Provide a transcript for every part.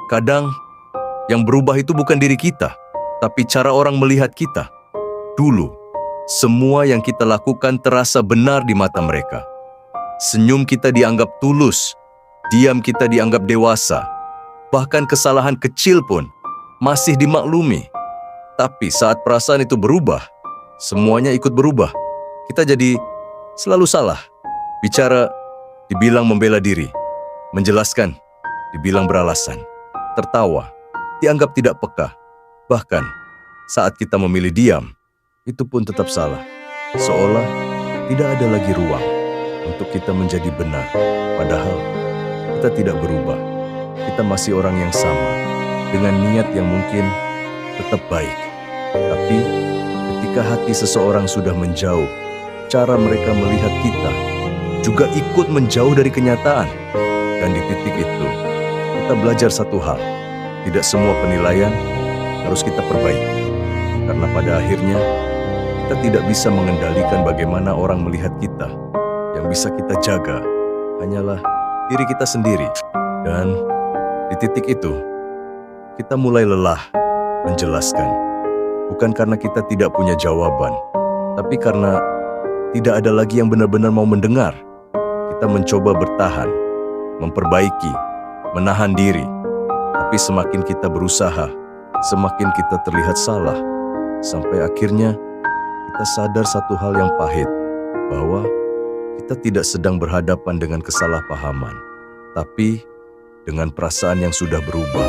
Kadang yang berubah itu bukan diri kita, tapi cara orang melihat kita. Dulu, semua yang kita lakukan terasa benar di mata mereka. Senyum kita dianggap tulus, diam kita dianggap dewasa, bahkan kesalahan kecil pun masih dimaklumi. Tapi saat perasaan itu berubah, semuanya ikut berubah. Kita jadi selalu salah. Bicara, dibilang membela diri. Menjelaskan, dibilang beralasan. Tertawa, dianggap tidak peka. Bahkan, saat kita memilih diam, itu pun tetap salah. Seolah tidak ada lagi ruang untuk kita menjadi benar. Padahal, kita tidak berubah. Kita masih orang yang sama, dengan niat yang mungkin tetap baik. Tapi, ketika hati seseorang sudah menjauh, cara mereka melihat kita juga ikut menjauh dari kenyataan. Dan di titik itu, kita belajar satu hal. Tidak semua penilaian harus kita perbaiki. Karena pada akhirnya, kita tidak bisa mengendalikan bagaimana orang melihat kita. Yang bisa kita jaga hanyalah diri kita sendiri. Dan di titik itu, kita mulai lelah menjelaskan. Bukan karena kita tidak punya jawaban, tapi karena tidak ada lagi yang benar-benar mau mendengar. Kita mencoba bertahan, memperbaiki, menahan diri. Tapi semakin kita berusaha, semakin kita terlihat salah. Sampai akhirnya kita sadar satu hal yang pahit, bahwa kita tidak sedang berhadapan dengan kesalahpahaman, tapi dengan perasaan yang sudah berubah.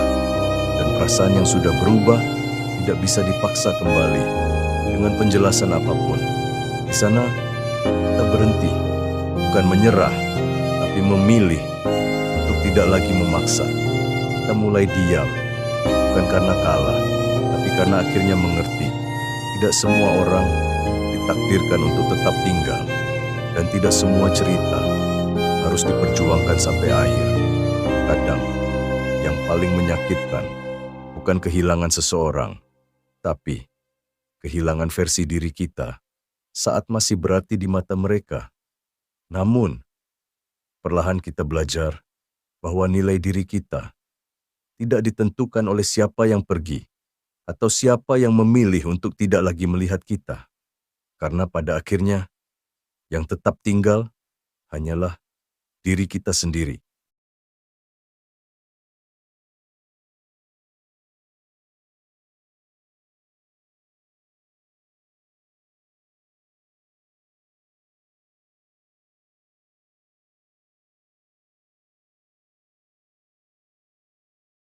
Dan perasaan yang sudah berubah tidak bisa dipaksa kembali dengan penjelasan apapun. Di sana kita berhenti, bukan menyerah, tapi memilih untuk tidak lagi memaksa. Kita mulai diam, bukan karena kalah, tapi karena akhirnya mengerti. Tidak semua orang ditakdirkan untuk tetap tinggal, dan tidak semua cerita harus diperjuangkan sampai akhir. Kadang, yang paling menyakitkan bukan kehilangan seseorang, tapi kehilangan versi diri kita saat masih berarti di mata mereka. Namun, perlahan kita belajar bahwa nilai diri kita tidak ditentukan oleh siapa yang pergi atau siapa yang memilih untuk tidak lagi melihat kita. Karena pada akhirnya, yang tetap tinggal hanyalah diri kita sendiri.